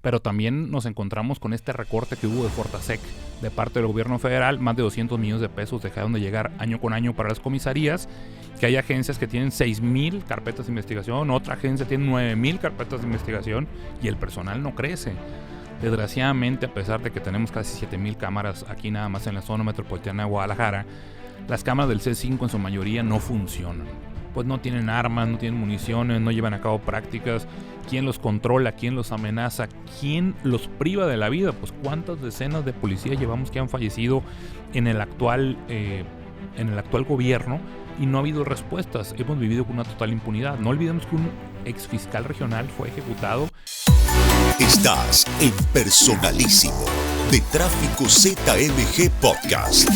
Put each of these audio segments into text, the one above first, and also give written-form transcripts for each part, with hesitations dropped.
pero también nos encontramos con este recorte que hubo de Fortasec de parte del gobierno federal. Más de 200 millones de pesos dejaron de llegar año con año para las comisarías, que hay agencias que tienen 6,000 carpetas de investigación, otra agencia tiene 9,000 carpetas de investigación y el personal no crece. Desgraciadamente, a pesar de que tenemos casi 7,000 cámaras aquí nada más en la zona metropolitana de Guadalajara, las cámaras del C5 en su mayoría no funcionan. Pues no tienen armas, no tienen municiones, no llevan a cabo prácticas. ¿Quién los controla? ¿Quién los amenaza? ¿Quién los priva de la vida? Pues cuántas decenas de policías llevamos que han fallecido en el actual gobierno y no ha habido respuestas. Hemos vivido con una total impunidad. No olvidemos que un exfiscal regional fue ejecutado. Estás en Personalísimo de Tráfico ZMG Podcast.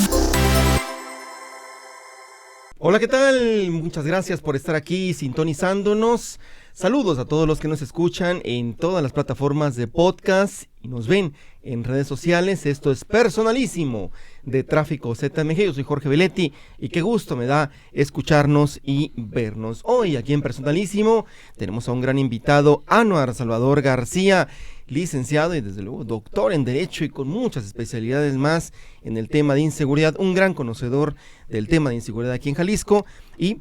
Hola, ¿qué tal? Muchas gracias por estar aquí sintonizándonos. Saludos a todos los que nos escuchan en todas las plataformas de podcast y nos ven en redes sociales. Esto es Personalísimo de Tráfico ZMG. Yo soy Jorge Belletti y qué gusto me da escucharnos y vernos. Hoy aquí en Personalísimo tenemos a un gran invitado, Anuar Salvador García, licenciado y desde luego doctor en Derecho y con muchas especialidades más en el tema de inseguridad, un gran conocedor del tema de inseguridad aquí en Jalisco y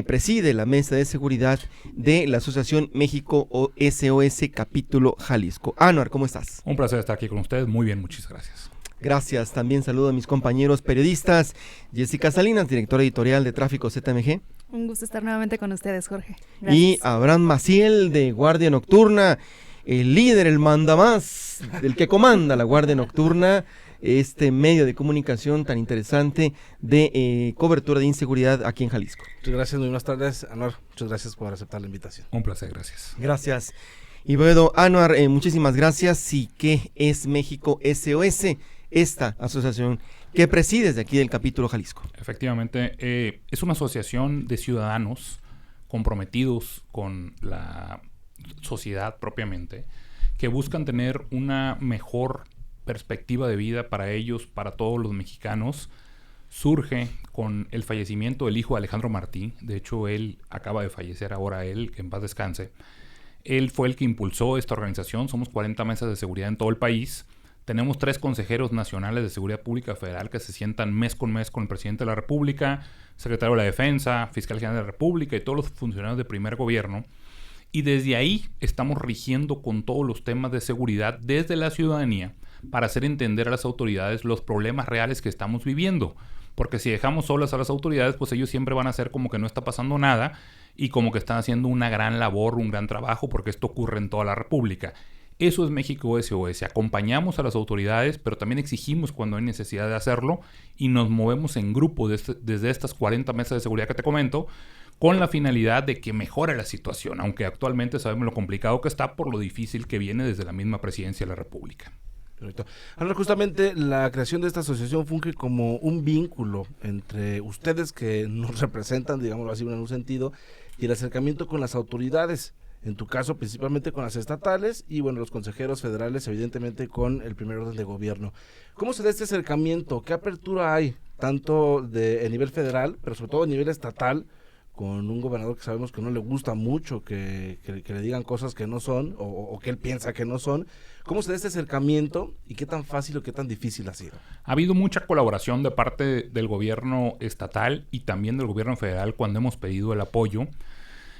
preside la mesa de seguridad de la Asociación México SOS Capítulo Jalisco. Anuar, ¿cómo estás? Un placer estar aquí con ustedes, muy bien, muchas gracias. Gracias, también saludo a mis compañeros periodistas, Jessica Salinas, directora editorial de Tráfico ZMG. Un gusto estar nuevamente con ustedes, Jorge. Gracias. Y Abraham Maciel de Guardia Nocturna, el líder, el mandamás, el que comanda la Guardia Nocturna, este medio de comunicación tan interesante de cobertura de inseguridad aquí en Jalisco. Muchas gracias, muy buenas tardes, Anuar. Muchas gracias por aceptar la invitación. Un placer, gracias. Gracias. Y bueno, Anuar, muchísimas gracias. ¿Y qué es México SOS? Esta asociación que presides de aquí del capítulo Jalisco. Efectivamente, es una asociación de ciudadanos comprometidos con la sociedad propiamente, que buscan tener una mejor perspectiva de vida para ellos, para todos los mexicanos. Surge con el fallecimiento del hijo de Alejandro Martí. De hecho, él acaba de fallecer ahora, que en paz descanse. Él fue el que impulsó esta organización. Somos 40 mesas de seguridad en todo el país. Tenemos 3 consejeros nacionales de seguridad pública federal que se sientan mes con el presidente de la República, secretario de la Defensa, fiscal general de la República y todos los funcionarios de primer gobierno. Y desde ahí estamos rigiendo con todos los temas de seguridad desde la ciudadanía para hacer entender a las autoridades los problemas reales que estamos viviendo. Porque si dejamos solas a las autoridades, pues ellos siempre van a hacer como que no está pasando nada y como que están haciendo una gran labor, un gran trabajo, porque esto ocurre en toda la República. Eso es México SOS. Acompañamos a las autoridades, pero también exigimos cuando hay necesidad de hacerlo y nos movemos en grupo desde estas 40 mesas de seguridad que te comento, con la finalidad de que mejore la situación, aunque actualmente sabemos lo complicado que está por lo difícil que viene desde la misma presidencia de la República. Correcto. Ahora, justamente la creación de esta asociación funge como un vínculo entre ustedes que nos representan, digámoslo así en un sentido, y el acercamiento con las autoridades, en tu caso principalmente con las estatales y bueno, los consejeros federales evidentemente con el primer orden de gobierno. ¿Cómo se da este acercamiento? ¿Qué apertura hay tanto a nivel federal, pero sobre todo a nivel estatal, con un gobernador que sabemos que no le gusta mucho que le digan cosas que no son o que él piensa que no son? ¿Cómo se da este acercamiento y qué tan fácil o qué tan difícil ha sido? Ha habido mucha colaboración de parte del gobierno estatal y también del gobierno federal cuando hemos pedido el apoyo.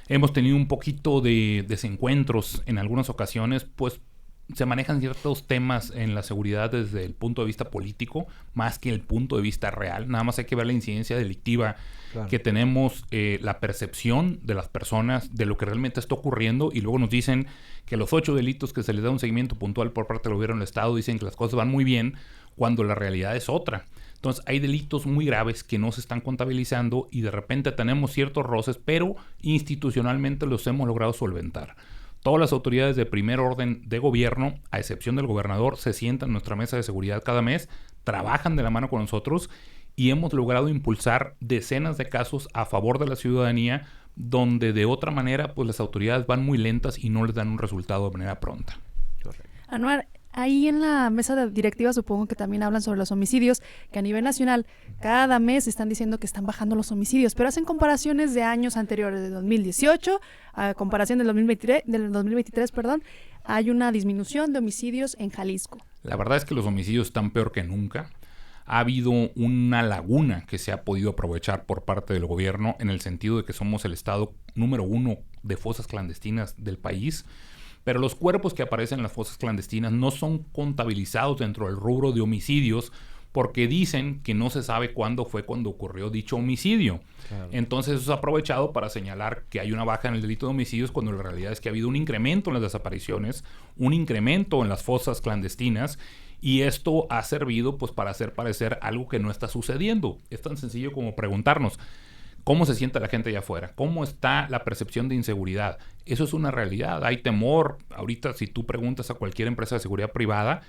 Hemos tenido un poquito de desencuentros en algunas ocasiones, pues se manejan ciertos temas en la seguridad desde el punto de vista político, más que el punto de vista real. Nada más hay que ver la incidencia delictiva, claro, que tenemos, la percepción de las personas de lo que realmente está ocurriendo, y luego nos dicen que los 8 delitos que se les da un seguimiento puntual por parte del gobierno del Estado dicen que las cosas van muy bien, cuando la realidad es otra. Entonces hay delitos muy graves que no se están contabilizando y de repente tenemos ciertos roces, pero institucionalmente los hemos logrado solventar. Todas las autoridades de primer orden de gobierno, a excepción del gobernador, se sientan en nuestra mesa de seguridad cada mes, trabajan de la mano con nosotros y hemos logrado impulsar decenas de casos a favor de la ciudadanía, donde de otra manera pues las autoridades van muy lentas y no les dan un resultado de manera pronta. Anuar, Ahí en la mesa directiva supongo que también hablan sobre los homicidios, que a nivel nacional cada mes están diciendo que están bajando los homicidios, pero hacen comparaciones de años anteriores, de 2018, a comparación del 2023, hay una disminución de homicidios en Jalisco. La verdad es que los homicidios están peor que nunca. Ha habido una laguna que se ha podido aprovechar por parte del gobierno en el sentido de que somos el estado número 1 de fosas clandestinas del país. Pero los cuerpos que aparecen en las fosas clandestinas no son contabilizados dentro del rubro de homicidios porque dicen que no se sabe cuándo ocurrió dicho homicidio. Claro. Entonces eso es aprovechado para señalar que hay una baja en el delito de homicidios cuando la realidad es que ha habido un incremento en las desapariciones, un incremento en las fosas clandestinas, y esto ha servido pues para hacer parecer algo que no está sucediendo. Es tan sencillo como preguntarnos: ¿cómo se siente la gente allá afuera? ¿Cómo está la percepción de inseguridad? Eso es una realidad. Hay temor. Ahorita, si tú preguntas a cualquier empresa de seguridad privada,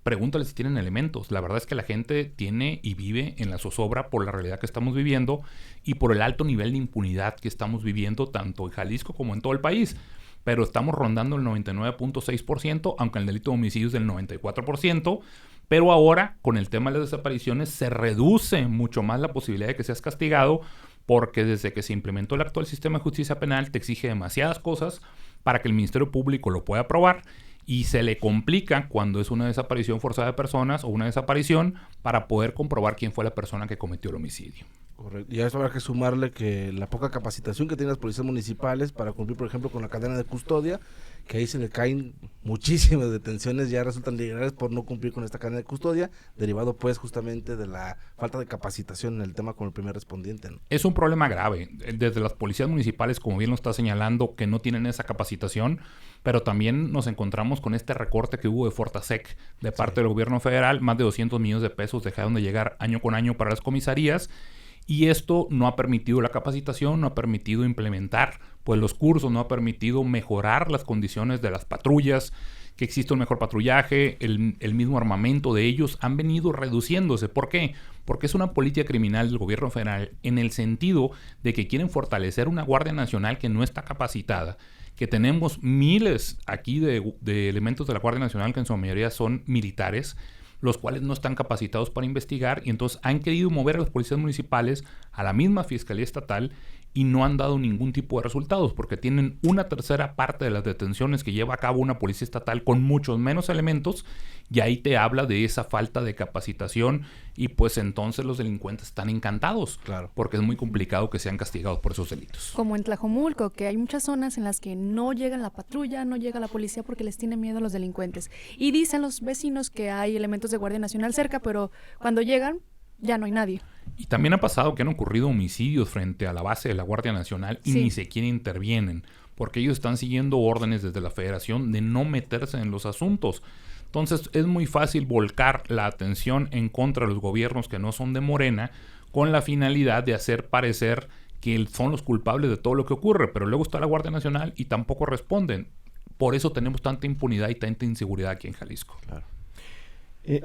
pregúntale si tienen elementos. La verdad es que la gente tiene y vive en la zozobra por la realidad que estamos viviendo y por el alto nivel de impunidad que estamos viviendo tanto en Jalisco como en todo el país. Pero estamos rondando el 99.6%, aunque el delito de homicidios es del 94%. Pero ahora, con el tema de las desapariciones, se reduce mucho más la posibilidad de que seas castigado, porque desde que se implementó el actual sistema de justicia penal te exige demasiadas cosas para que el Ministerio Público lo pueda aprobar, y se le complica cuando es una desaparición forzada de personas o una desaparición para poder comprobar quién fue la persona que cometió el homicidio. Correcto. Y a eso habrá que sumarle que la poca capacitación que tienen las policías municipales para cumplir, por ejemplo, con la cadena de custodia, que ahí se le caen muchísimas detenciones, ya resultan legales por no cumplir con esta cadena de custodia, derivado pues justamente de la falta de capacitación en el tema con el primer respondiente, ¿no? Es un problema grave. Desde las policías municipales, como bien lo está señalando, que no tienen esa capacitación, pero también nos encontramos con este recorte que hubo de Fortasec de parte del gobierno federal. Más de 200 millones de pesos dejaron de llegar año con año para las comisarías, y esto no ha permitido la capacitación, no ha permitido implementar pues los cursos, no ha permitido mejorar las condiciones de las patrullas, que existe un mejor patrullaje, el mismo armamento de ellos han venido reduciéndose. ¿Por qué? Porque es una política criminal del gobierno federal en el sentido de que quieren fortalecer una Guardia Nacional que no está capacitada, que tenemos miles aquí de elementos de la Guardia Nacional que en su mayoría son militares, los cuales no están capacitados para investigar, y entonces han querido mover a los policías municipales a la misma Fiscalía Estatal y no han dado ningún tipo de resultados porque tienen una tercera parte de las detenciones que lleva a cabo una policía estatal con muchos menos elementos, y ahí te habla de esa falta de capacitación, y pues entonces los delincuentes están encantados, claro, porque es muy complicado que sean castigados por esos delitos. Como en Tlajomulco, que hay muchas zonas en las que no llega la patrulla, no llega la policía porque les tiene miedo a los delincuentes, y dicen los vecinos que hay elementos de Guardia Nacional cerca, pero cuando llegan ya no hay nadie. Y también ha pasado que han ocurrido homicidios frente a la base de la Guardia Nacional y ni siquiera intervienen, porque ellos están siguiendo órdenes desde la Federación de no meterse en los asuntos. Entonces es muy fácil volcar la atención en contra de los gobiernos que no son de Morena, con la finalidad de hacer parecer que son los culpables de todo lo que ocurre, pero luego está la Guardia Nacional y tampoco responden. Por eso tenemos tanta impunidad y tanta inseguridad aquí en Jalisco. Claro.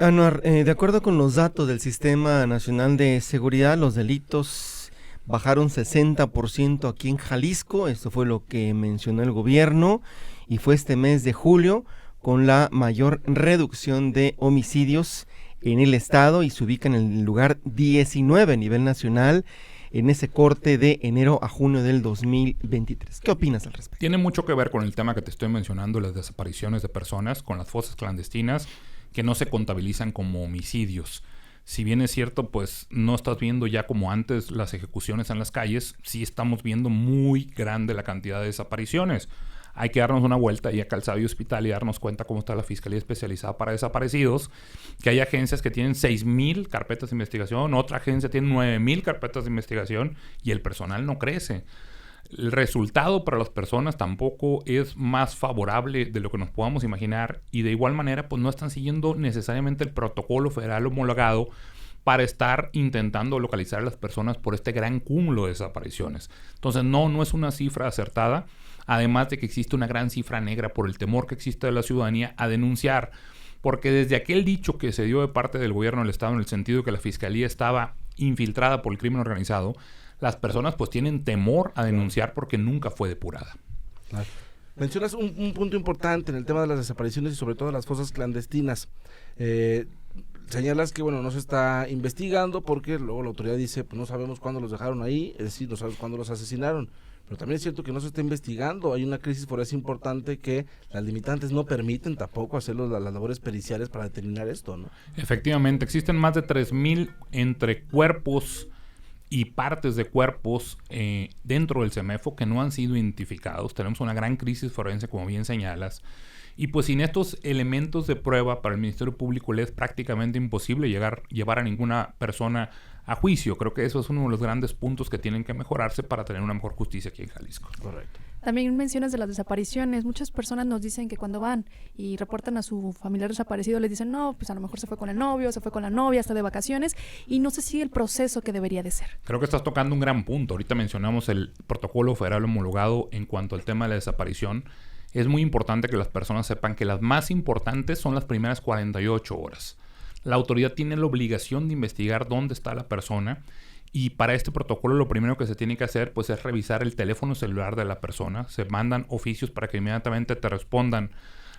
Anuar, de acuerdo con los datos del Sistema Nacional de Seguridad, los delitos bajaron 60% aquí en Jalisco. Esto fue lo que mencionó el gobierno, y fue este mes de julio con la mayor reducción de homicidios en el estado, y se ubica en el lugar 19 a nivel nacional en ese corte de enero a junio del 2023. ¿Qué opinas al respecto? Tiene mucho que ver con el tema que te estoy mencionando, las desapariciones de personas, con las fosas clandestinas, que no se contabilizan como homicidios. Si bien es cierto, pues no estás viendo ya como antes las ejecuciones en las calles, sí estamos viendo muy grande la cantidad de desapariciones. Hay que darnos una vuelta y a Calzado y Hospital y darnos cuenta cómo está la Fiscalía Especializada para Desaparecidos, que hay agencias que tienen 6,000 carpetas de investigación, otra agencia tiene 9,000 carpetas de investigación, y el personal no crece. El resultado para las personas tampoco es más favorable de lo que nos podamos imaginar, y de igual manera pues no están siguiendo necesariamente el protocolo federal homologado para estar intentando localizar a las personas por este gran cúmulo de desapariciones. Entonces no es una cifra acertada, además de que existe una gran cifra negra por el temor que existe de la ciudadanía a denunciar, porque desde aquel dicho que se dio de parte del gobierno del estado en el sentido de que la fiscalía estaba infiltrada por el crimen organizado, las personas pues tienen temor a denunciar porque nunca fue depurada. Mencionas un punto importante en el tema de las desapariciones y sobre todo las fosas clandestinas. Señalas que no se está investigando porque luego la autoridad dice, pues no sabemos cuándo los dejaron ahí, es decir, no sabemos cuándo los asesinaron. Pero también es cierto que no se está investigando, hay una crisis forense importante que las limitantes no permiten tampoco hacer las labores periciales para determinar esto, ¿no? Efectivamente, existen más de 3,000 entre cuerpos y partes de cuerpos dentro del CEMEFO que no han sido identificados. Tenemos una gran crisis forense, como bien señalas. Y pues sin estos elementos de prueba para el Ministerio Público le es prácticamente imposible llevar a ninguna persona a juicio. Creo que eso es uno de los grandes puntos que tienen que mejorarse para tener una mejor justicia aquí en Jalisco. Correcto. También mencionas de las desapariciones. Muchas personas nos dicen que cuando van y reportan a su familiar desaparecido, les dicen, no, pues a lo mejor se fue con el novio, se fue con la novia, está de vacaciones, y no se sigue el proceso que debería de ser. Creo que estás tocando un gran punto. Ahorita mencionamos el protocolo federal homologado en cuanto al tema de la desaparición. Es muy importante que las personas sepan que las más importantes son las primeras 48 horas. La autoridad tiene la obligación de investigar dónde está la persona y para este protocolo lo primero que se tiene que hacer pues es revisar el teléfono celular de la persona. Se mandan oficios para que inmediatamente te respondan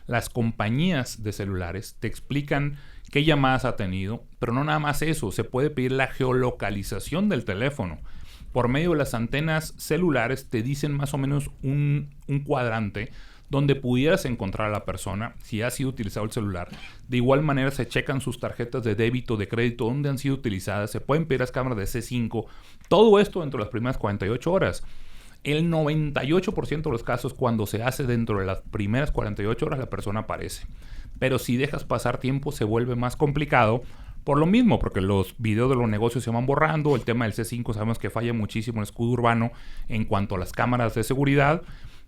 las compañías de celulares, te explican qué llamadas ha tenido, pero no nada más eso, se puede pedir la geolocalización del teléfono. Por medio de las antenas celulares te dicen más o menos un cuadrante donde pudieras encontrar a la persona si ha sido utilizado el celular. De igual manera se checan sus tarjetas de débito, de crédito, dónde han sido utilizadas, se pueden pedir las cámaras de C5, todo esto dentro de las primeras 48 horas. El 98% de los casos cuando se hace dentro de las primeras 48 horas la persona aparece. Pero si dejas pasar tiempo se vuelve más complicado por lo mismo, porque los videos de los negocios se van borrando, el tema del C5 sabemos que falla muchísimo en el escudo urbano en cuanto a las cámaras de seguridad.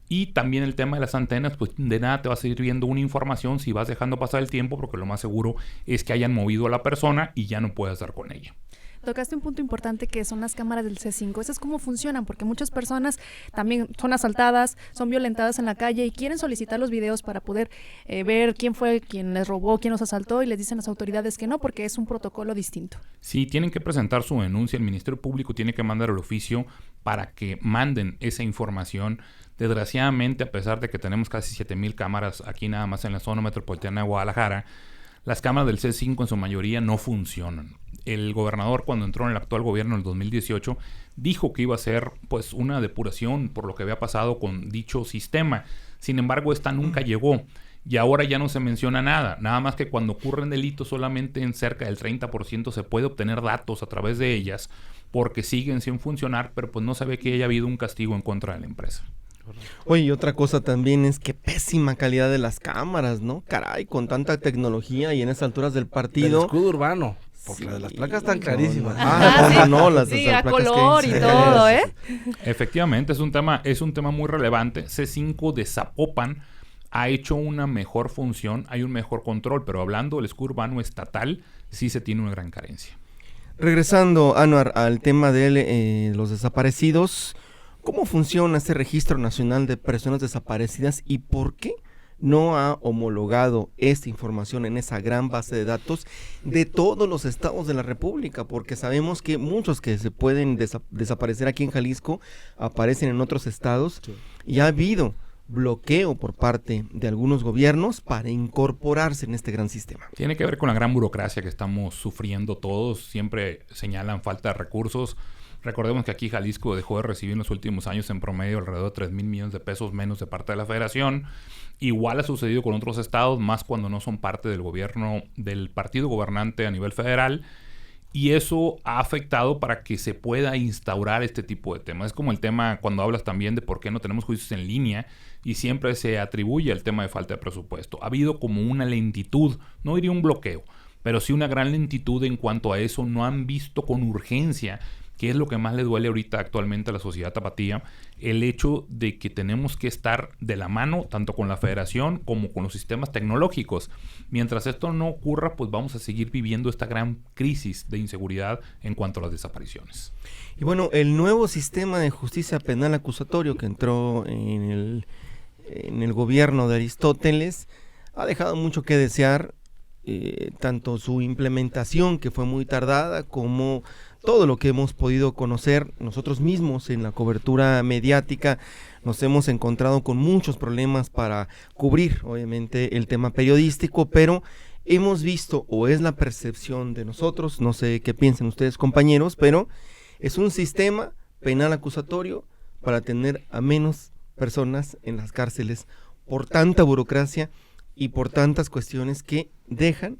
Y también el tema de las antenas, pues de nada te va a seguir viendo una información si vas dejando pasar el tiempo, porque lo más seguro es que hayan movido a la persona y ya no puedas dar con ella. Tocaste un punto importante que son las cámaras del C5. ¿Esas cómo funcionan? Porque muchas personas también son asaltadas, son violentadas en la calle y quieren solicitar los videos para poder ver quién fue quien les robó, quién los asaltó, y les dicen las autoridades que no, porque es un protocolo distinto. Sí, tienen que presentar su denuncia. El Ministerio Público tiene que mandar el oficio para que manden esa información. Desgraciadamente, a pesar de que tenemos casi 7,000 cámaras aquí nada más en la zona metropolitana de Guadalajara, las cámaras del C5 en su mayoría no funcionan. El gobernador, cuando entró en el actual gobierno en el 2018, dijo que iba a hacer pues una depuración por lo que había pasado con dicho sistema. Sin embargo, esta nunca llegó y ahora ya no se menciona nada más que cuando ocurren delitos solamente en cerca del 30% se puede obtener datos a través de ellas porque siguen sin funcionar, pero pues no se ve que haya habido un castigo en contra de la empresa. Oye, y otra cosa también es que pésima calidad de las cámaras, ¿no? Caray, con tanta tecnología y en esas alturas del partido. El escudo urbano, porque sí, las placas están clarísimas. No, las sí, las a placas color que... y todo, ¿eh? Efectivamente, es un tema muy relevante. C5 de Zapopan ha hecho una mejor función, hay un mejor control, pero hablando del escudo urbano estatal, sí se tiene una gran carencia. Regresando, Anuar, al tema de los desaparecidos, ¿cómo funciona este registro nacional de personas desaparecidas y por qué no ha homologado esta información en esa gran base de datos de todos los estados de la República? Porque sabemos que muchos que se pueden desaparecer aquí en Jalisco aparecen en otros estados, sí. Y ha habido bloqueo por parte de algunos gobiernos para incorporarse en este gran sistema. Tiene que ver con la gran burocracia que estamos sufriendo todos. Siempre señalan falta de recursos. Recordemos que aquí Jalisco dejó de recibir en los últimos años en promedio alrededor de 3,000 millones de pesos menos de parte de la federación. Igual ha sucedido con otros estados, más cuando no son parte del gobierno, del partido gobernante a nivel federal. Y eso ha afectado para que se pueda instaurar este tipo de temas. Es como el tema cuando hablas también de por qué no tenemos juicios en línea y siempre se atribuye al tema de falta de presupuesto. Ha habido como una lentitud, no diría un bloqueo, pero sí una gran lentitud en cuanto a eso. No han visto con urgencia, que es lo que más le duele ahorita actualmente a la sociedad tapatía, el hecho de que tenemos que estar de la mano tanto con la federación como con los sistemas tecnológicos. Mientras esto no ocurra, pues vamos a seguir viviendo esta gran crisis de inseguridad en cuanto a las desapariciones. Y bueno, el nuevo sistema de justicia penal acusatorio que entró en el gobierno de Aristóteles ha dejado mucho que desear. tanto su implementación, que fue muy tardada, como todo lo que hemos podido conocer nosotros mismos en la cobertura mediática. Nos hemos encontrado con muchos problemas para cubrir, obviamente, el tema periodístico, pero hemos visto, o es la percepción de nosotros, no sé qué piensen ustedes, compañeros, pero es un sistema penal acusatorio para tener a menos personas en las cárceles por tanta burocracia y por tantas cuestiones que dejan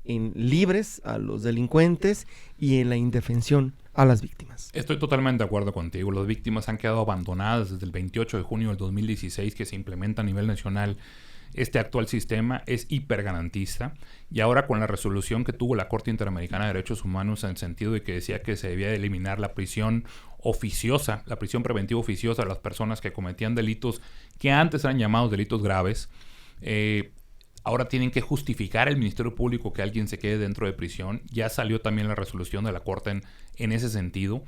en libres a los delincuentes y en la indefensión a las víctimas. Estoy totalmente de acuerdo contigo. Las víctimas han quedado abandonadas desde el 28 de junio del 2016 que se implementa a nivel nacional este actual sistema. Es hipergarantista, y ahora con la resolución que tuvo la Corte Interamericana de Derechos Humanos en el sentido de que decía que se debía de eliminar la prisión oficiosa, la prisión preventiva oficiosa a las personas que cometían delitos que antes eran llamados delitos graves, ahora tienen que justificar el Ministerio Público que alguien se quede dentro de prisión. Ya salió también la resolución de la Corte en ese sentido.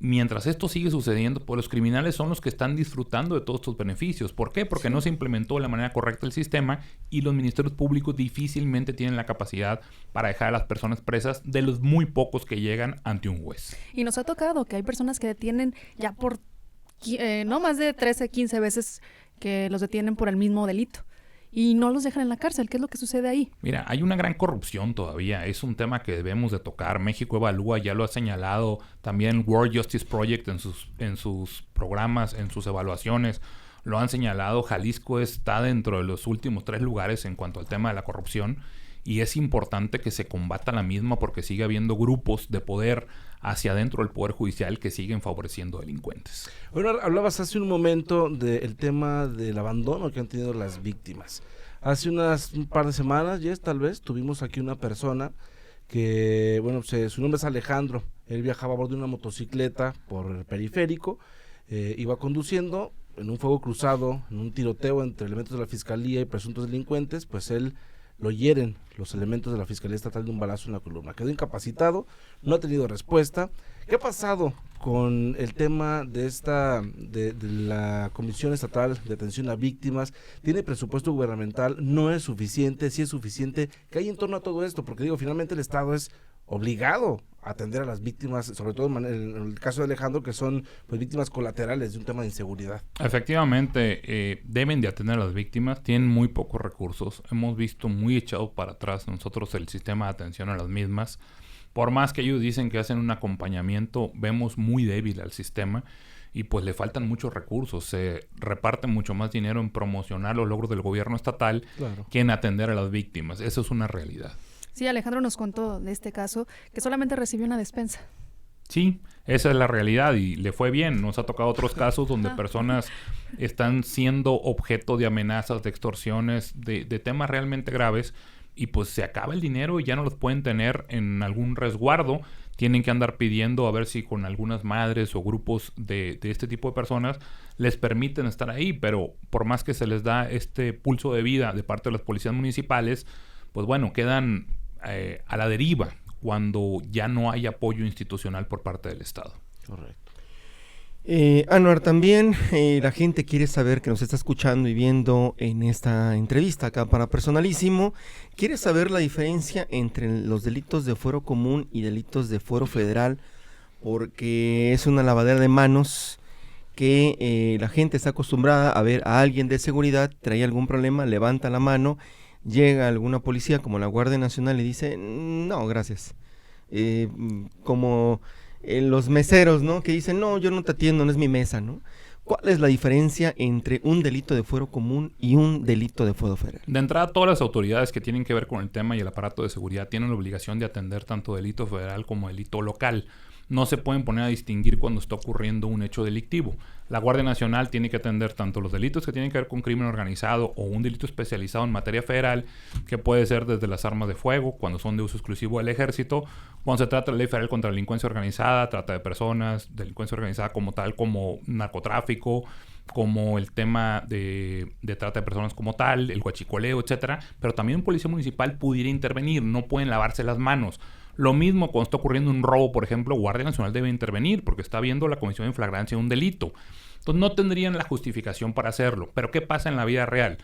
Mientras esto sigue sucediendo, pues los criminales son los que están disfrutando de todos estos beneficios. ¿Por qué? Porque no se implementó de la manera correcta el sistema, y los ministerios públicos difícilmente tienen la capacidad para dejar a las personas presas, de los muy pocos que llegan ante un juez. Y nos ha tocado que hay personas que detienen ya por no más de 13, 15 veces que los detienen por el mismo delito y no los dejan en la cárcel. ¿Qué es lo que sucede ahí? Mira, hay una gran corrupción todavía. Es un tema que debemos de tocar. México Evalúa ya lo ha señalado. También World Justice Project en sus programas, en sus evaluaciones, lo han señalado. Jalisco está dentro de los últimos 3 lugares en cuanto al tema de la corrupción. Y es importante que se combata la misma, porque sigue habiendo grupos de poder hacia adentro del Poder Judicial que siguen favoreciendo delincuentes. Bueno, hablabas hace un momento del tema del abandono que han tenido las víctimas. Hace un par de semanas, tal vez, tuvimos aquí una persona que, bueno, su nombre es Alejandro. Él viajaba a bordo de una motocicleta por el periférico, iba conduciendo en un fuego cruzado, en un tiroteo entre elementos de la Fiscalía y presuntos delincuentes. Pues él lo hieren los elementos de la Fiscalía Estatal de un balazo en la columna. Quedó incapacitado, no ha tenido respuesta. ¿Qué ha pasado con el tema de la Comisión Estatal de Atención a Víctimas? ¿Tiene presupuesto gubernamental? ¿No es suficiente? ¿Sí es suficiente? ¿Qué hay en torno a todo esto? Porque finalmente el Estado es obligado a atender a las víctimas, sobre todo en el caso de Alejandro, que son pues víctimas colaterales de un tema de inseguridad. Efectivamente, deben de atender a las víctimas, tienen muy pocos recursos. Hemos visto muy echado para atrás nosotros el sistema de atención a las mismas. Por más que ellos dicen que hacen un acompañamiento, vemos muy débil al sistema, y pues le faltan muchos recursos. Se reparte mucho más dinero en promocionar los logros del gobierno estatal, claro, que en atender a las víctimas. Eso es una realidad. Sí, Alejandro nos contó de este caso que solamente recibió una despensa. Sí, esa es la realidad, y le fue bien. Nos ha tocado otros casos donde personas están siendo objeto de amenazas, de extorsiones, de temas realmente graves, y pues se acaba el dinero y ya no los pueden tener en algún resguardo. Tienen que andar pidiendo a ver si con algunas madres o grupos de este tipo de personas les permiten estar ahí, pero por más que se les da este pulso de vida de parte de las policías municipales, pues bueno, quedan a la deriva cuando ya no hay apoyo institucional por parte del Estado. Correcto. Anuar, también la gente quiere saber, que nos está escuchando y viendo en esta entrevista acá para Personalísimo, quiere saber la diferencia entre los delitos de fuero común y delitos de fuero federal, porque es una lavadera de manos que la gente está acostumbrada a ver a alguien de seguridad, trae algún problema, levanta la mano, llega alguna policía como la Guardia Nacional y dice, no, gracias. Como los meseros, ¿no? Que dicen, no, yo no te atiendo, no es mi mesa, ¿no? ¿Cuál es la diferencia entre un delito de fuero común y un delito de fuero federal? De entrada, todas las autoridades que tienen que ver con el tema y el aparato de seguridad tienen la obligación de atender tanto delito federal como delito local. No se pueden poner a distinguir cuando está ocurriendo un hecho delictivo. La Guardia Nacional tiene que atender tanto los delitos que tienen que ver con crimen organizado o un delito especializado en materia federal, que puede ser desde las armas de fuego, cuando son de uso exclusivo del ejército, cuando se trata de la ley federal contra la delincuencia organizada, trata de personas, delincuencia organizada como tal, como narcotráfico, como el tema de trata de personas como tal, el huachicoleo, etcétera. Pero también un policía municipal pudiera intervenir, no pueden lavarse las manos. Lo mismo cuando está ocurriendo un robo, por ejemplo, Guardia Nacional debe intervenir porque está viendo la comisión en flagrancia de un delito. Entonces no tendrían la justificación para hacerlo. Pero ¿qué pasa en la vida real?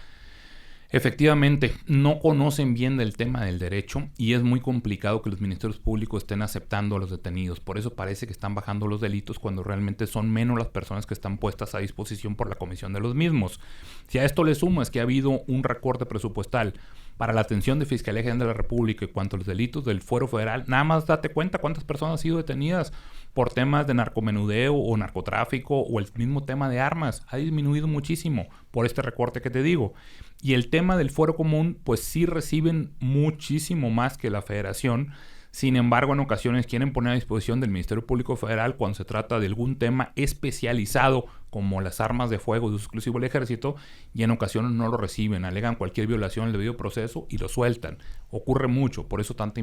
Efectivamente, no conocen bien del tema del derecho y es muy complicado que los ministerios públicos estén aceptando a los detenidos. Por eso parece que están bajando los delitos cuando realmente son menos las personas que están puestas a disposición por la comisión de los mismos. Si a esto le sumas que ha habido un recorte presupuestal para la atención de Fiscalía General de la República en cuanto a los delitos del fuero federal, nada más date cuenta cuántas personas han sido detenidas por temas de narcomenudeo o narcotráfico o el mismo tema de armas. Ha disminuido muchísimo por este recorte que te digo. Y el tema del fuero común, pues sí reciben muchísimo más que la federación. Sin embargo, en ocasiones quieren poner a disposición del Ministerio Público Federal cuando se trata de algún tema especializado como las armas de fuego de uso exclusivo del ejército, y en ocasiones no lo reciben, alegan cualquier violación al debido proceso y lo sueltan. Ocurre mucho, por eso tanta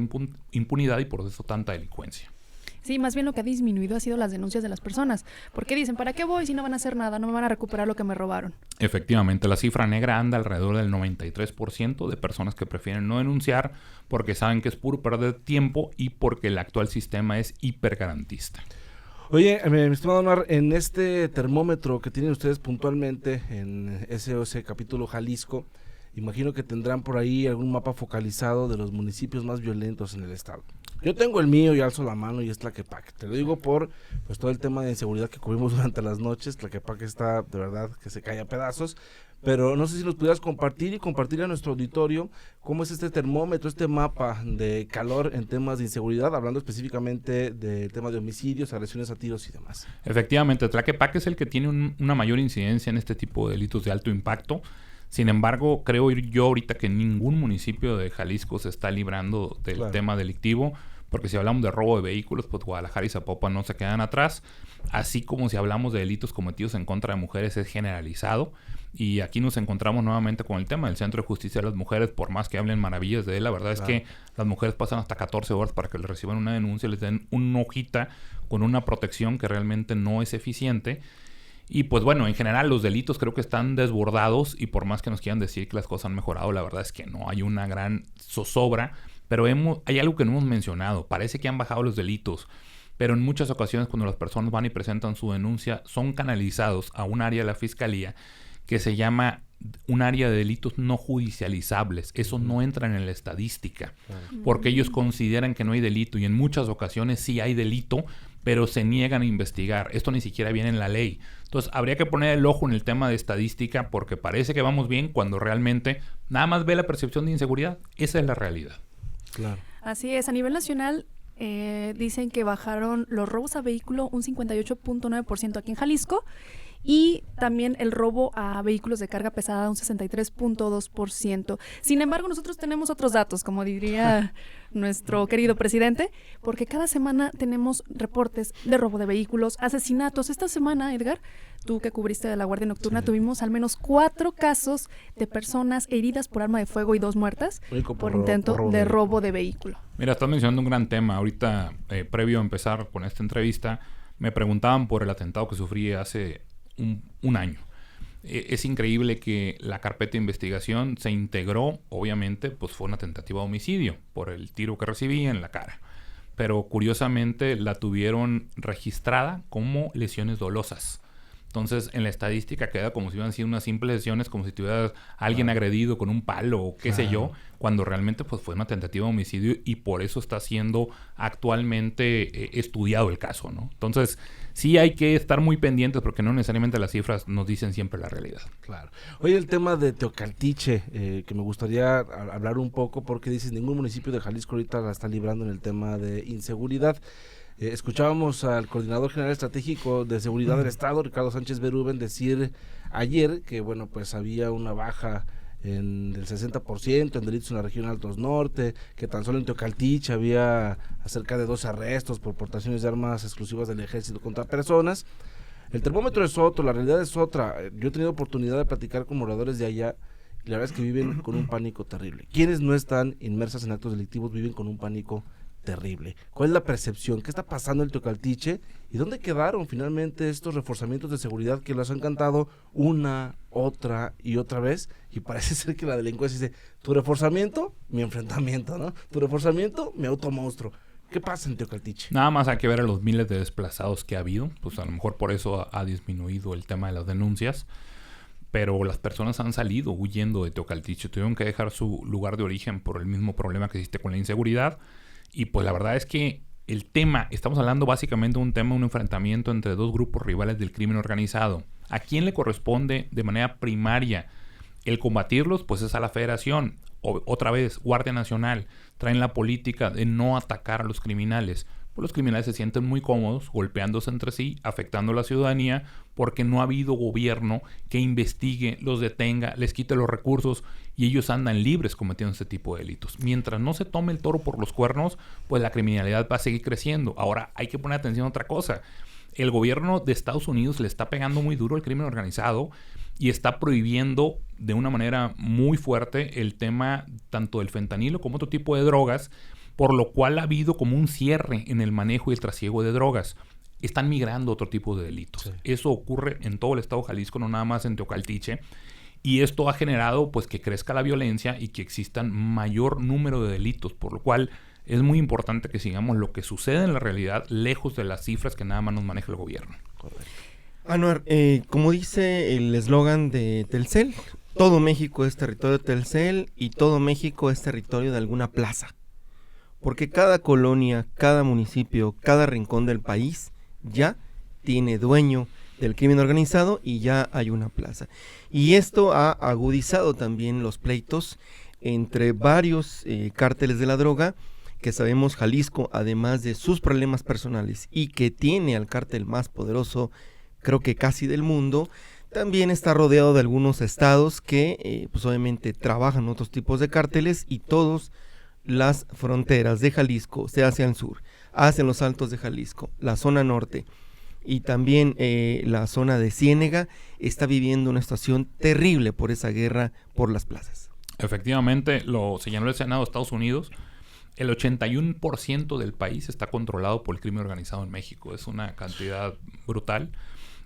impunidad y por eso tanta delincuencia. Sí, más bien lo que ha disminuido ha sido las denuncias de las personas. Porque dicen, ¿para qué voy si no van a hacer nada? No me van a recuperar lo que me robaron. Efectivamente, la cifra negra anda alrededor del 93% de personas que prefieren no denunciar porque saben que es puro perder tiempo y porque el actual sistema es hipergarantista. Oye, mi estimado Omar, en este termómetro que tienen ustedes puntualmente en SOS Capítulo Jalisco, imagino que tendrán por ahí algún mapa focalizado de los municipios más violentos en el estado. Yo tengo el mío y alzo la mano y es Tlaquepaque. Te lo digo por pues todo el tema de inseguridad que cubrimos durante las noches. Tlaquepaque está de verdad que se cae a pedazos. Pero no sé si nos pudieras compartir y compartir a nuestro auditorio cómo es este termómetro, este mapa de calor en temas de inseguridad, hablando específicamente del tema de homicidios, agresiones a tiros y demás. Efectivamente, Tlaquepaque es el que tiene una mayor incidencia en este tipo de delitos de alto impacto. Sin embargo, creo yo ahorita que ningún municipio de Jalisco se está librando del tema delictivo, porque si hablamos de robo de vehículos, pues Guadalajara y Zapopan no se quedan atrás, así como si hablamos de delitos cometidos en contra de mujeres es generalizado, y aquí nos encontramos nuevamente con el tema del Centro de Justicia de las Mujeres. Por más que hablen maravillas de él, la verdad es que las mujeres pasan hasta 14 horas para que les reciban una denuncia, les den una hojita con una protección que realmente no es eficiente. Y pues bueno, en general los delitos creo que están desbordados, y por más que nos quieran decir que las cosas han mejorado, la verdad es que no, hay una gran zozobra. Pero hay algo que no hemos mencionado. Parece que han bajado los delitos, pero en muchas ocasiones cuando las personas van y presentan su denuncia, son canalizados a un área de la Fiscalía que se llama un área de delitos no judicializables. Eso no entra en la estadística, porque ellos consideran que no hay delito, y en muchas ocasiones sí hay delito, pero se niegan a investigar. Esto ni siquiera viene en la ley. Entonces, habría que poner el ojo en el tema de estadística, porque parece que vamos bien cuando realmente nada más ve la percepción de inseguridad. Esa es la realidad. Claro. Así es, a nivel nacional dicen que bajaron los robos a vehículo un 58.9% aquí en Jalisco, y también el robo a vehículos de carga pesada un 63.2%. Sin embargo, nosotros tenemos otros datos, como diría nuestro querido presidente, porque cada semana tenemos reportes de robo de vehículos, asesinatos. Esta semana, Edgar, tú que cubriste de la Guardia Nocturna, tuvimos al menos 4 casos de personas heridas por arma de fuego y 2 muertas por intento de robo de vehículo. Mira, estás mencionando un gran tema. Ahorita, previo a empezar con esta entrevista, me preguntaban por el atentado que sufrí hace un año. Es increíble que la carpeta de investigación se integró, obviamente, pues fue una tentativa de homicidio por el tiro que recibí en la cara. Pero curiosamente la tuvieron registrada como lesiones dolosas. Entonces, en la estadística queda como si hubieran sido unas simples lesiones, como si tuvieras a alguien agredido con un palo o qué sé yo, cuando realmente pues fue una tentativa de homicidio, y por eso está siendo actualmente estudiado el caso, ¿no? Entonces, sí hay que estar muy pendientes, porque no necesariamente las cifras nos dicen siempre la realidad. Claro. Oye, el tema de Teocaltiche, que me gustaría hablar un poco, porque dices, ningún municipio de Jalisco ahorita la está librando en el tema de inseguridad. Escuchábamos al coordinador general estratégico de seguridad del estado, Ricardo Sánchez Berúben, decir ayer que bueno, pues había una baja del 60% en delitos en la región Altos Norte, que tan solo en Teocaltiche había cerca de 12 arrestos por portaciones de armas exclusivas del ejército contra personas. El termómetro es otro, la realidad es otra. Yo he tenido oportunidad de platicar con moradores de allá, y la verdad es que viven con un pánico terrible. Quienes no están inmersas en actos delictivos viven con un pánico terrible. ¿Cuál es la percepción? ¿Qué está pasando en Teocaltiche? ¿Y dónde quedaron finalmente estos reforzamientos de seguridad que los han cantado una, otra y otra vez? Y parece ser que la delincuencia dice, tu reforzamiento, mi enfrentamiento, ¿no? Tu reforzamiento, mi automonstruo. ¿Qué pasa en Teocaltiche? Nada más hay que ver a los miles de desplazados que ha habido. Pues a lo mejor por eso ha disminuido el tema de las denuncias. pero las personas han salido huyendo de Teocaltiche. Tuvieron que dejar su lugar de origen por el mismo problema que existe con la inseguridad. Y pues la verdad es que el tema, estamos hablando básicamente de un enfrentamiento entre dos grupos rivales del crimen organizado. ¿A quién le corresponde de manera primaria el combatirlos? Pues es a la Federación. Otra vez, Guardia Nacional, traen la política de no atacar a los criminales. Pues los criminales se sienten muy cómodos golpeándose entre sí, afectando a la ciudadanía, porque no ha habido gobierno que investigue, los detenga, les quite los recursos y ellos andan libres cometiendo este tipo de delitos. Mientras no se tome el toro por los cuernos, pues la criminalidad va a seguir creciendo. Ahora hay que poner atención a otra cosa. El gobierno de Estados Unidos le está pegando muy duro al crimen organizado y está prohibiendo de una manera muy fuerte el tema tanto del fentanilo como otro tipo de drogas, por lo cual ha habido como un cierre en el manejo y el trasiego de drogas. Están migrando a otro tipo de delitos. Sí. Eso ocurre en todo el estado de Jalisco, no nada más en Teocaltiche. Y esto ha generado pues que crezca la violencia y que existan mayor número de delitos, por lo cual es muy importante que sigamos lo que sucede en la realidad, lejos de las cifras que nada más nos maneja el gobierno. Correcto. Anuar, como dice el eslogan de Telcel, todo México es territorio de Telcel y todo México es territorio de alguna plaza. Porque cada colonia, cada municipio, cada rincón del país ya tiene dueño del crimen organizado y ya hay una plaza. Y esto ha agudizado también los pleitos entre varios cárteles de la droga, que sabemos Jalisco, además de sus problemas personales y que tiene al cártel más poderoso, creo que casi del mundo, también está rodeado de algunos estados que pues obviamente trabajan otros tipos de cárteles y todos las fronteras de Jalisco se hacia el sur, hacia los altos de Jalisco, la zona norte y también la zona de Ciénega está viviendo una situación terrible por esa guerra por las plazas. Efectivamente, lo señaló el Senado de Estados Unidos, el 81% del país está controlado por el crimen organizado en México, es una cantidad brutal,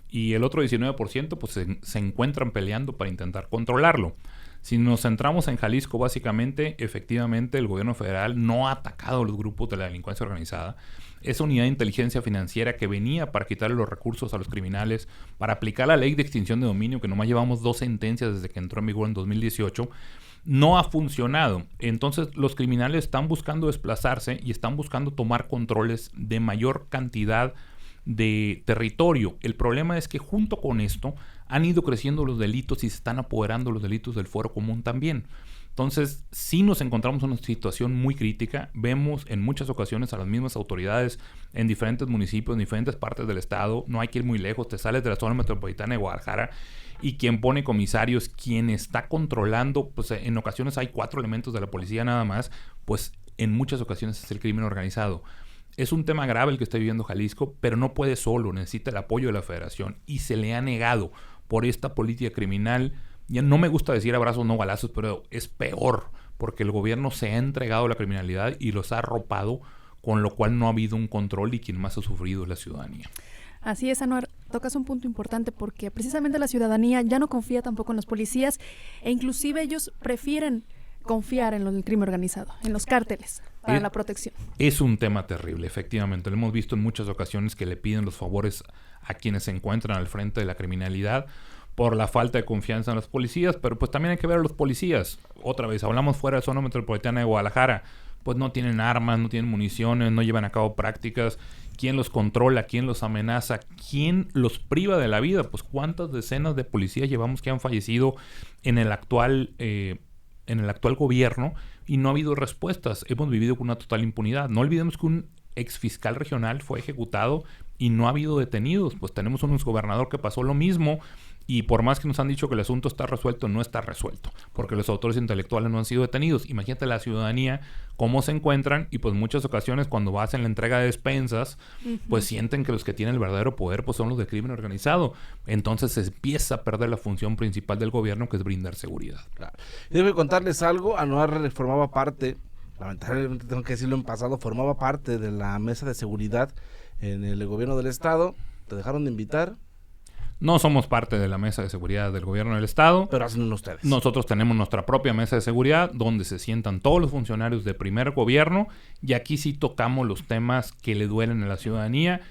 y el otro 19% pues se encuentran peleando para intentar controlarlo. Si nos centramos en Jalisco, básicamente, efectivamente, el gobierno federal no ha atacado a los grupos de la delincuencia organizada. Esa unidad de inteligencia financiera que venía para quitarle los recursos a los criminales, para aplicar la ley de extinción de dominio, que nomás llevamos 2 sentencias desde que entró en vigor en 2018, no ha funcionado. Entonces, los criminales están buscando desplazarse y están buscando tomar controles de mayor cantidad de territorio. El problema es que junto con esto han ido creciendo los delitos y se están apoderando los delitos del fuero común también. Entonces, sí nos encontramos en una situación muy crítica. Vemos en muchas ocasiones a las mismas autoridades en diferentes municipios, en diferentes partes del estado. No hay que ir muy lejos. Te sales de la zona metropolitana de Guadalajara y quien pone comisarios, quien está controlando, pues en ocasiones hay 4 elementos de la policía nada más, pues en muchas ocasiones es el crimen organizado. Es un tema grave el que está viviendo Jalisco, pero no puede solo, necesita el apoyo de la Federación y se le ha negado por esta política criminal. Ya no me gusta decir abrazos no balazos, pero es peor porque el gobierno se ha entregado a la criminalidad y los ha arropado, con lo cual no ha habido un control y quien más ha sufrido es la ciudadanía. Así es, Anuar, tocas un punto importante porque precisamente la ciudadanía ya no confía tampoco en los policías e inclusive ellos prefieren confiar en el crimen organizado, en los cárteles, para la protección. Es un tema terrible, efectivamente. Lo hemos visto en muchas ocasiones que le piden los favores a quienes se encuentran al frente de la criminalidad por la falta de confianza en los policías, pero pues también hay que ver a los policías. Otra vez, hablamos fuera de la zona metropolitana de Guadalajara, pues no tienen armas, no tienen municiones, no llevan a cabo prácticas. ¿Quién los controla? ¿Quién los amenaza? ¿Quién los priva de la vida? Pues cuántas decenas de policías llevamos que han fallecido en el actual gobierno y no ha habido respuestas. Hemos vivido con una total impunidad. No olvidemos que un ex fiscal regional fue ejecutado y no ha habido detenidos. Pues tenemos un exgobernador que pasó lo mismo y por más que nos han dicho que el asunto está resuelto, no está resuelto porque los autores intelectuales no han sido detenidos. Imagínate la ciudadanía cómo se encuentran y pues muchas ocasiones cuando hacen la entrega de despensas pues sienten que los que tienen el verdadero poder pues son los del crimen organizado. Entonces se empieza a perder la función principal del gobierno, que es brindar seguridad. Claro. Y debo contarles algo. Anuar formaba parte, lamentablemente tengo que decirlo en pasado, formaba parte de la mesa de seguridad en el gobierno del estado. ¿Te dejaron de invitar? No somos parte de la mesa de seguridad del gobierno del estado. Pero hacen ustedes. Nosotros tenemos nuestra propia mesa de seguridad donde se sientan todos los funcionarios de primer gobierno y aquí sí tocamos los temas que le duelen a la ciudadanía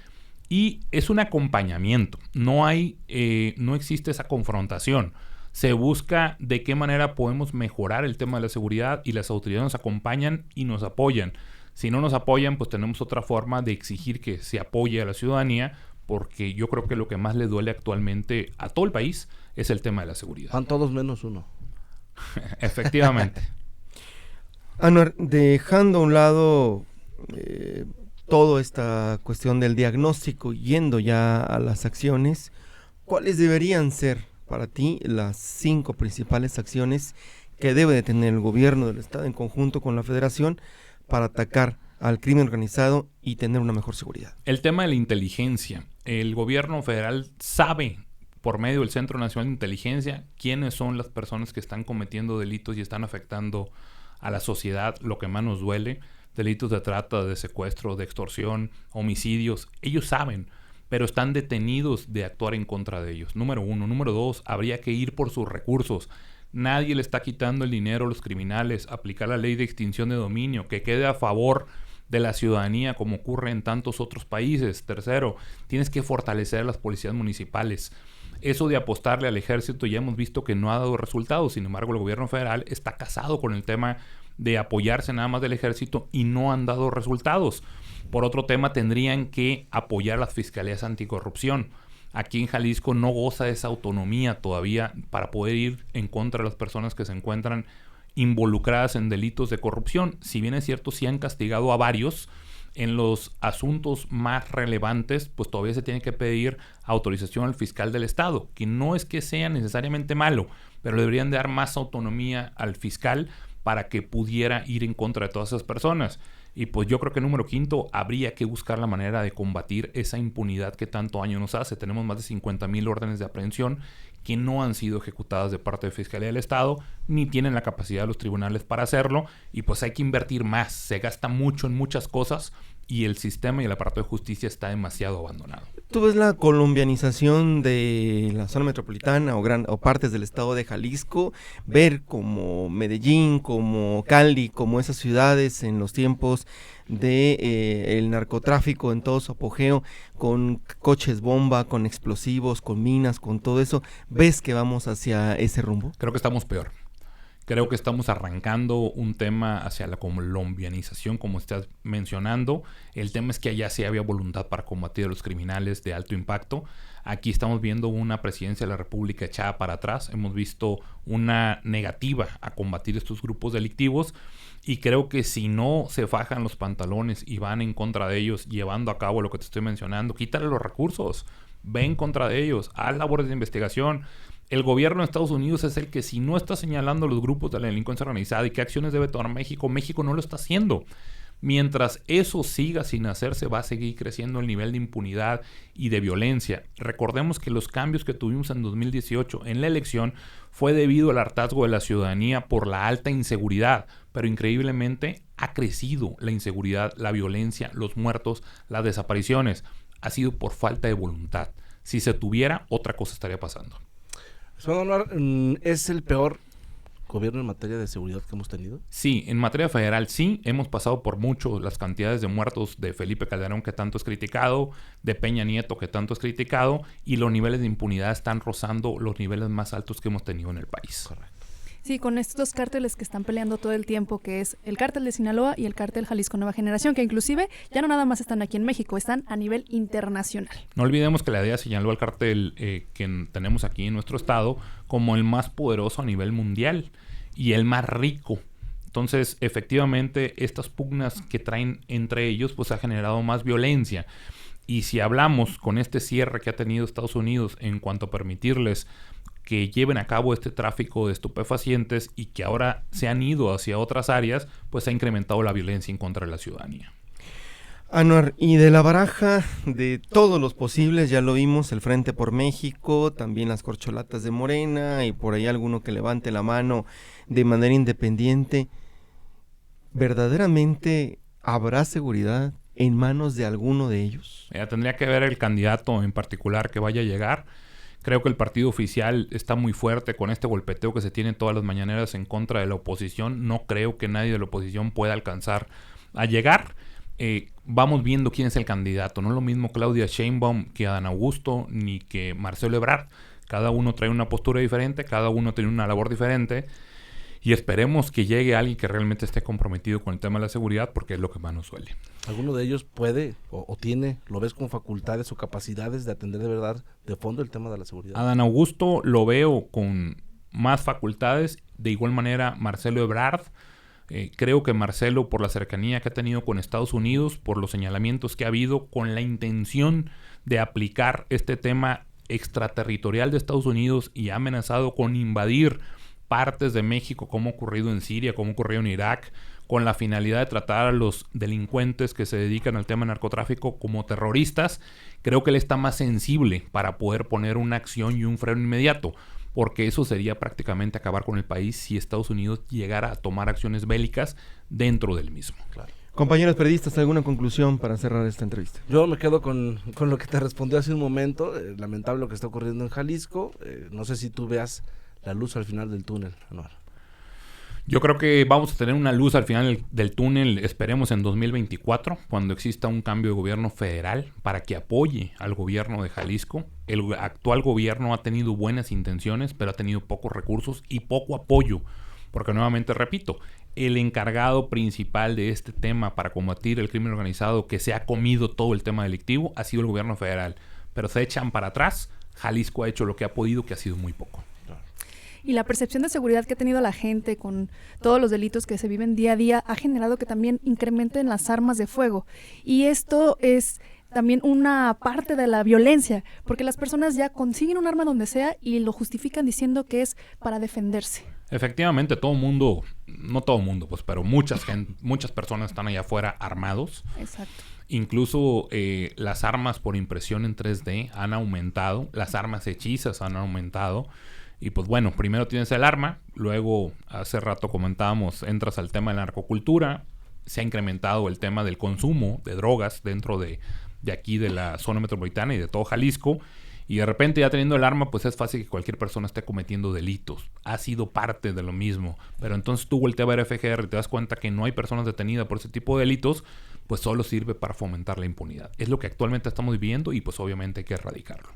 y es un acompañamiento. No existe esa confrontación. Se busca de qué manera podemos mejorar el tema de la seguridad y las autoridades nos acompañan y nos apoyan. Si no nos apoyan, pues tenemos otra forma de exigir que se apoye a la ciudadanía, porque yo creo que lo que más le duele actualmente a todo el país es el tema de la seguridad. Van todos menos uno. Efectivamente. Anuar, dejando a un lado toda esta cuestión del diagnóstico, yendo ya a las acciones, ¿cuáles deberían ser para ti las 5 principales acciones que debe de tener el gobierno del estado en conjunto con la federación para atacar al crimen organizado y tener una mejor seguridad? El tema de la inteligencia. El gobierno federal sabe, por medio del Centro Nacional de Inteligencia, quiénes son las personas que están cometiendo delitos y están afectando a la sociedad, lo que más nos duele, delitos de trata, de secuestro, de extorsión, homicidios. Ellos saben, pero están detenidos de actuar en contra de ellos. Número 1. Número 2, habría que ir por sus recursos. Nadie le está quitando el dinero a los criminales. Aplicar la ley de extinción de dominio, que quede a favor de la ciudadanía como ocurre en tantos otros países. Tercero, tienes que fortalecer a las policías municipales. Eso de apostarle al ejército ya hemos visto que no ha dado resultados. Sin embargo, el gobierno federal está casado con el tema de apoyarse nada más del ejército y no han dado resultados. Por otro tema, tendrían que apoyar las fiscalías anticorrupción. Aquí en Jalisco no goza de esa autonomía todavía para poder ir en contra de las personas que se encuentran involucradas en delitos de corrupción. Si bien es cierto, sí han castigado a varios, en los asuntos más relevantes, pues todavía se tiene que pedir autorización al fiscal del estado, que no es que sea necesariamente malo, pero le deberían dar más autonomía al fiscal para que pudiera ir en contra de todas esas personas. Y pues yo creo que número 5, habría que buscar la manera de combatir esa impunidad que tanto daño nos hace. Tenemos más de 50,000 órdenes de aprehensión que no han sido ejecutadas de parte de Fiscalía del Estado, ni tienen la capacidad de los tribunales para hacerlo, y pues hay que invertir más. Se gasta mucho en muchas cosas y el sistema y el aparato de justicia está demasiado abandonado. ¿Tú ves la colombianización de la zona metropolitana o partes del estado de Jalisco? Ver como Medellín, como Cali, como esas ciudades en los tiempos de el narcotráfico en todo su apogeo, con coches bomba, con explosivos, con minas, con todo eso. ¿Ves que vamos hacia ese rumbo? Creo que estamos peor. Creo que estamos arrancando un tema hacia la colombianización, como estás mencionando. El tema es que allá sí había voluntad para combatir a los criminales de alto impacto. Aquí estamos viendo una presidencia de la República echada para atrás. Hemos visto una negativa a combatir estos grupos delictivos. Y creo que si no se fajan los pantalones y van en contra de ellos, llevando a cabo lo que te estoy mencionando, quítale los recursos, ve en contra de ellos, haz labores de investigación. El gobierno de Estados Unidos es el que, si no está señalando los grupos de la delincuencia organizada y qué acciones debe tomar México, México no lo está haciendo. Mientras eso siga sin hacerse, va a seguir creciendo el nivel de impunidad y de violencia. Recordemos que los cambios que tuvimos en 2018 en la elección fue debido al hartazgo de la ciudadanía por la alta inseguridad, pero increíblemente ha crecido la inseguridad, la violencia, los muertos, las desapariciones. Ha sido por falta de voluntad. Si se tuviera, otra cosa estaría pasando. ¿Es el peor gobierno en materia de seguridad que hemos tenido? Sí, en materia federal sí, hemos pasado por mucho las cantidades de muertos de Felipe Calderón que tanto es criticado, de Peña Nieto que tanto es criticado, y los niveles de impunidad están rozando los niveles más altos que hemos tenido en el país. Correcto. Sí, con estos dos cárteles que están peleando todo el tiempo, que es el cártel de Sinaloa y el cártel Jalisco Nueva Generación, que inclusive ya no nada más están aquí en México, están a nivel internacional. No olvidemos que la DEA señaló al cártel que tenemos aquí en nuestro estado como el más poderoso a nivel mundial y el más rico. Entonces, efectivamente, estas pugnas que traen entre ellos, pues ha generado más violencia. Y si hablamos con este cierre que ha tenido Estados Unidos en cuanto a permitirles que lleven a cabo este tráfico de estupefacientes y que ahora se han ido hacia otras áreas, pues ha incrementado la violencia en contra de la ciudadanía. Anuar, y de la baraja de todos los posibles, ya lo vimos, el Frente por México, también las corcholatas de Morena y por ahí alguno que levante la mano de manera independiente, ¿verdaderamente habrá seguridad en manos de alguno de ellos? Tendría que ver el candidato en particular que vaya a llegar. Creo que el partido oficial está muy fuerte con este golpeteo que se tiene todas las mañaneras en contra de la oposición. No creo que nadie de la oposición pueda alcanzar a llegar. Vamos viendo quién es el candidato. No es lo mismo Claudia Sheinbaum que Adán Augusto ni que Marcelo Ebrard. Cada uno trae una postura diferente, cada uno tiene una labor diferente. Y esperemos que llegue alguien que realmente esté comprometido con el tema de la seguridad, porque es lo que más nos duele. ¿Alguno de ellos puede o tiene, lo ves con facultades o capacidades de atender de verdad, de fondo, el tema de la seguridad? Adán Augusto lo veo con más facultades. De igual manera, Marcelo Ebrard. Creo que Marcelo, por la cercanía que ha tenido con Estados Unidos, por los señalamientos que ha habido, con la intención de aplicar este tema extraterritorial de Estados Unidos y ha amenazado con invadir partes de México, como ha ocurrido en Siria, como ha ocurrido en Irak, con la finalidad de tratar a los delincuentes que se dedican al tema de narcotráfico como terroristas. Creo que él está más sensible para poder poner una acción y un freno inmediato, porque eso sería prácticamente acabar con el país si Estados Unidos llegara a tomar acciones bélicas dentro del mismo. Claro. Compañeros periodistas, ¿alguna conclusión para cerrar esta entrevista? Yo me quedo con lo que te respondió hace un momento. Lamentable lo que está ocurriendo en Jalisco. No sé si tú veas la luz al final del túnel, Anuar. Yo creo que vamos a tener una luz al final del túnel, esperemos en 2024, cuando exista un cambio de gobierno federal para que apoye al gobierno de Jalisco. El actual gobierno ha tenido buenas intenciones, pero ha tenido pocos recursos y poco apoyo, porque nuevamente repito, el encargado principal de este tema para combatir el crimen organizado que se ha comido todo el tema delictivo ha sido el gobierno federal, pero se echan para atrás. Jalisco ha hecho lo que ha podido, que ha sido muy poco. Y la percepción de seguridad que ha tenido la gente con todos los delitos que se viven día a día ha generado que también incrementen las armas de fuego. Y esto es también una parte de la violencia, porque las personas ya consiguen un arma donde sea y lo justifican diciendo que es para defenderse. Efectivamente, todo mundo, no todo mundo, pues, pero muchas personas están allá afuera armados. Exacto. Incluso las armas por impresión en 3D han aumentado, las armas hechizas han aumentado. Y pues bueno, primero tienes el arma, luego hace rato comentábamos, entras al tema de la narcocultura, se ha incrementado el tema del consumo de drogas dentro de aquí de la zona metropolitana y de todo Jalisco, y de repente ya teniendo el arma, pues es fácil que cualquier persona esté cometiendo delitos. Ha sido parte de lo mismo, pero entonces tú volteas a ver FGR y te das cuenta que no hay personas detenidas por ese tipo de delitos, pues solo sirve para fomentar la impunidad. Es lo que actualmente estamos viviendo y pues obviamente hay que erradicarlo.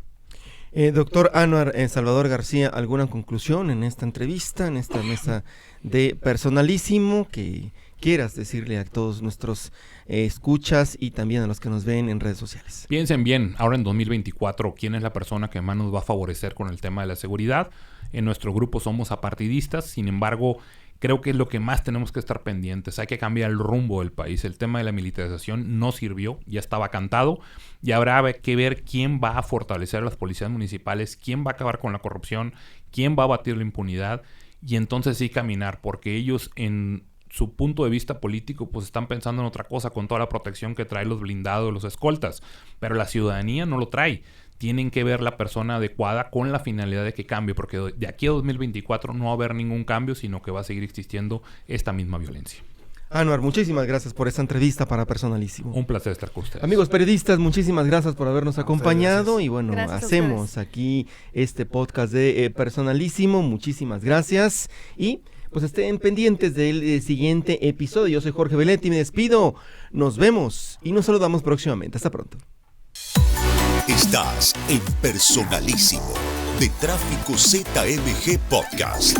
Doctor Anuar Salvador García, ¿alguna conclusión en esta entrevista, en esta mesa de Personalísimo que quieras decirle a todos nuestros escuchas y también a los que nos ven en redes sociales? Piensen bien, ahora en 2024, ¿quién es la persona que más nos va a favorecer con el tema de la seguridad? En nuestro grupo somos apartidistas, sin embargo, creo que es lo que más tenemos que estar pendientes. Hay que cambiar el rumbo del país. El tema de la militarización no sirvió, ya estaba cantado. Y habrá que ver quién va a fortalecer a las policías municipales, quién va a acabar con la corrupción, quién va a batir la impunidad. Y entonces sí caminar, porque ellos en su punto de vista político pues están pensando en otra cosa con toda la protección que trae los blindados, los escoltas. Pero la ciudadanía no lo trae. Tienen que ver la persona adecuada con la finalidad de que cambie, porque de aquí a 2024 no va a haber ningún cambio, sino que va a seguir existiendo esta misma violencia. Anuar, muchísimas gracias por esta entrevista para Personalísimo. Un placer estar con ustedes. Amigos periodistas, muchísimas gracias por habernos acompañado y bueno, Gracias hacemos aquí este podcast de Personalísimo. Muchísimas gracias y pues estén pendientes del siguiente episodio. Yo soy Jorge Belletti, me despido. Nos vemos y nos saludamos próximamente. Hasta pronto. Estás en Personalísimo de Tráfico ZMG Podcast.